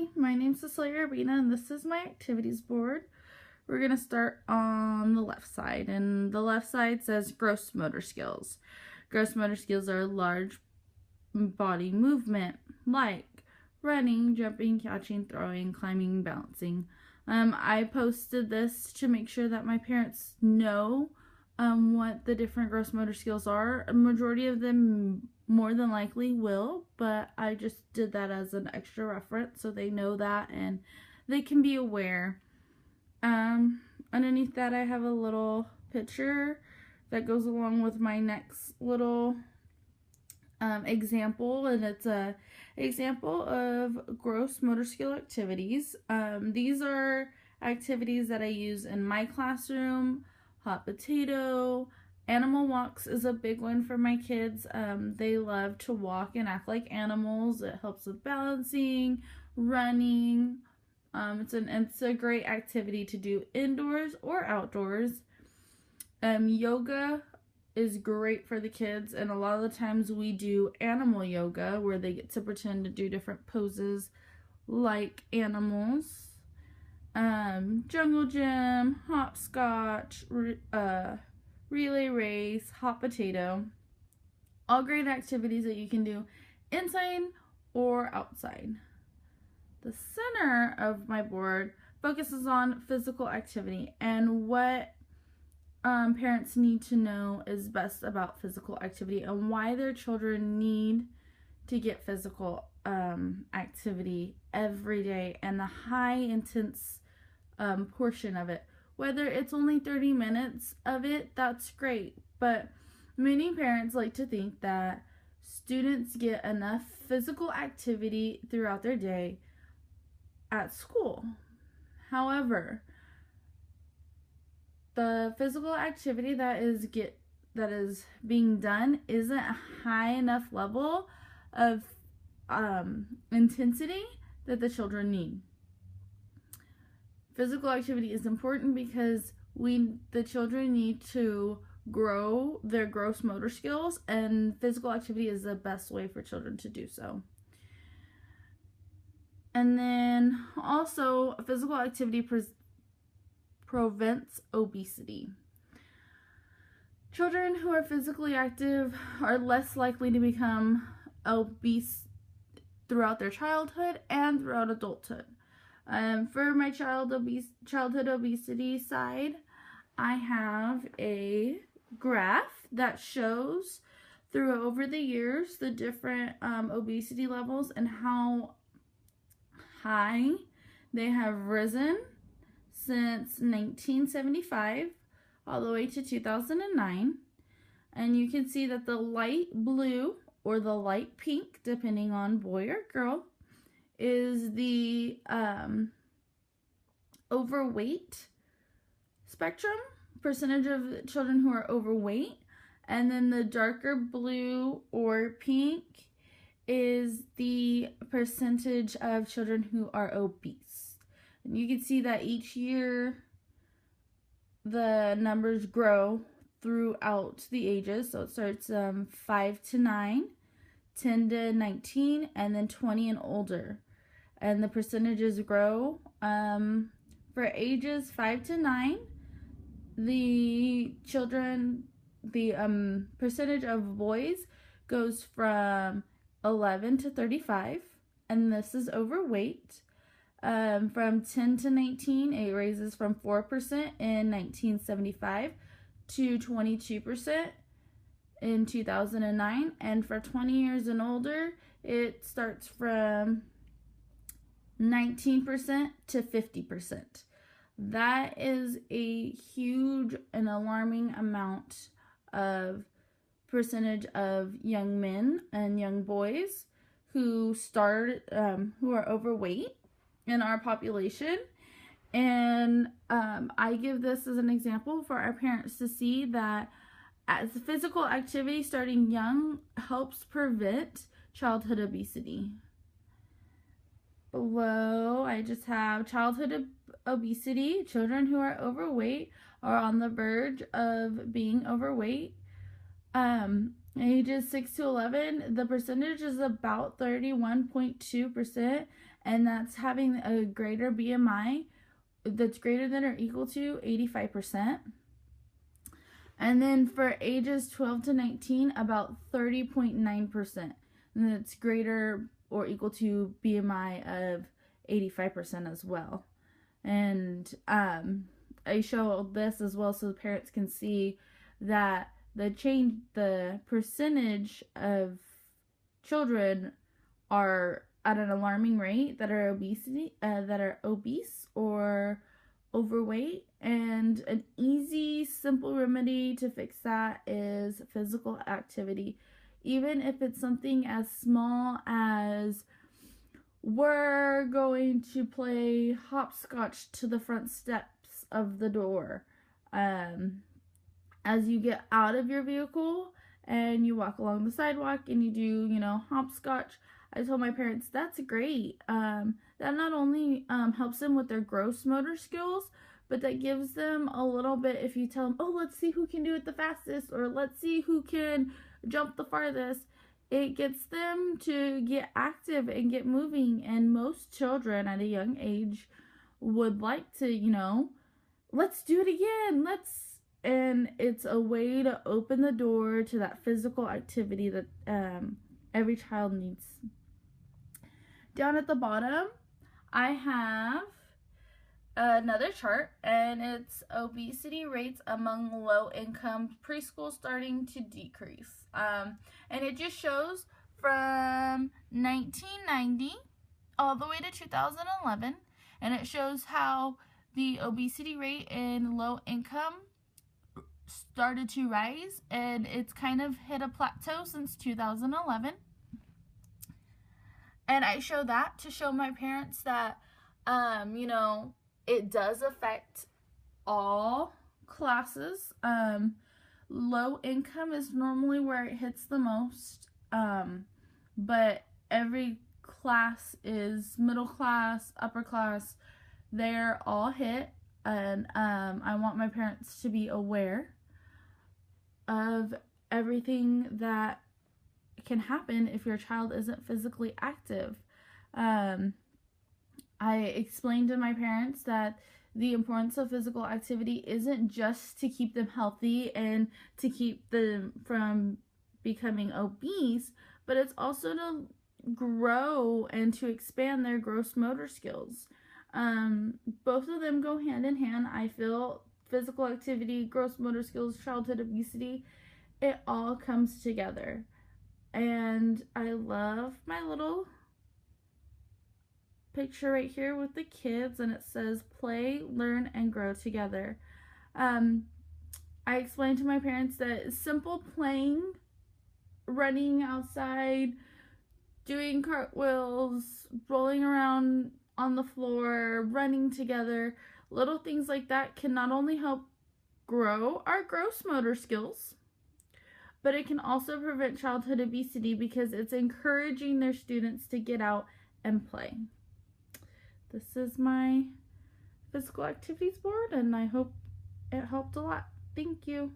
Hi, my name's Cecelia Rabena, and this is my activities board. We're going to start on the left side, and the left side says gross motor skills. Gross motor skills are large body movement, like running, jumping, catching, throwing, climbing, balancing. I posted this to make sure that my parents know what the different gross motor skills are. A majority of them more than likely will, but I just did that as an extra reference so they know that and they can be aware. Underneath that I have a little picture that goes along with my next little example, and it's a example of gross motor skill activities. These are activities that I use in my classroom. Hot potato, animal walks is a big one for my kids. They love to walk and act like animals. It helps with balancing, running. It's a great activity to do indoors or outdoors. Yoga is great for the kids, and a lot of the times we do animal yoga where they get to pretend to do different poses like animals. Jungle gym, hopscotch, relay race, hot potato. All great activities that you can do inside or outside. The center of my board focuses on physical activity and what parents need to know is best about physical activity and why their children need to get physical activity every day and the high intense portion of it. Whether it's only 30 minutes of it, that's great, but many parents like to think that students get enough physical activity throughout their day at school. However, the physical activity that is being done isn't a high enough level of intensity that the children need. Physical activity is important because the children need to grow their gross motor skills, and physical activity is the best way for children to do so. And then also, physical activity prevents obesity. Children who are physically active are less likely to become obese throughout their childhood and throughout adulthood. For my childhood obesity side, I have a graph that shows over the years the different obesity levels and how high they have risen since 1975 all the way to 2009. And you can see that the light blue or the light pink, depending on boy or girl, is the overweight spectrum, percentage of children who are overweight, and then the darker blue or pink is the percentage of children who are obese. And you can see that each year the numbers grow throughout the ages. So it starts 5 to 9, 10 to 19, and then 20 and older. And the percentages grow. For ages 5 to 9, the percentage of boys goes from 11 to 35, and this is overweight. From 10 to 19, it raises from 4% in 1975 to 22% in 2009, and for 20 years and older, it starts from 19% to 50%. That is a huge and alarming amount of percentage of young men and young boys who are overweight in our population. And I give this as an example for our parents to see that as physical activity starting young helps prevent childhood obesity. Below, I just have childhood obesity. Children who are overweight are on the verge of being overweight. Ages 6 to 11, the percentage is about 31.2%, and that's having a greater BMI that's greater than or equal to 85%. And then for ages 12 to 19, about 30.9%, and that's greater or equal to BMI of 85% as well. And I show this as well so the parents can see that the percentage of children are at an alarming rate that are obese or overweight, and an easy, simple remedy to fix that is physical activity. Even if it's something as small as we're going to play hopscotch to the front steps of the door. As you get out of your vehicle and you walk along the sidewalk and you do, hopscotch, I told my parents that's great. That not only helps them with their gross motor skills, but that gives them a little bit, if you tell them, oh, let's see who can do it the fastest, or let's see who can jump the farthest, it gets them to get active and get moving. And most children at a young age would like to, let's do it again. And it's a way to open the door to that physical activity that every child needs. Down at the bottom, I have another chart, and it's obesity rates among low-income preschools starting to decrease. And it just shows from 1990 all the way to 2011, and it shows how the obesity rate in low income started to rise, and it's kind of hit a plateau since 2011. And I show that to show my parents that, it does affect all classes. Low income is normally where it hits the most, but every class is middle class, upper class. They're all hit, and I want my parents to be aware of everything that can happen if your child isn't physically active. I explained to my parents that the importance of physical activity isn't just to keep them healthy and to keep them from becoming obese, but it's also to grow and to expand their gross motor skills. Both of them go hand in hand. I feel physical activity, gross motor skills, childhood obesity, it all comes together. And I love my little picture right here with the kids, and it says play, learn, and grow together. I explained to my parents that simple playing, running outside, doing cartwheels, rolling around on the floor, running together, little things like that can not only help grow our gross motor skills, but it can also prevent childhood obesity because it's encouraging their students to get out and play. This is my physical activities board, and I hope it helped a lot. Thank you.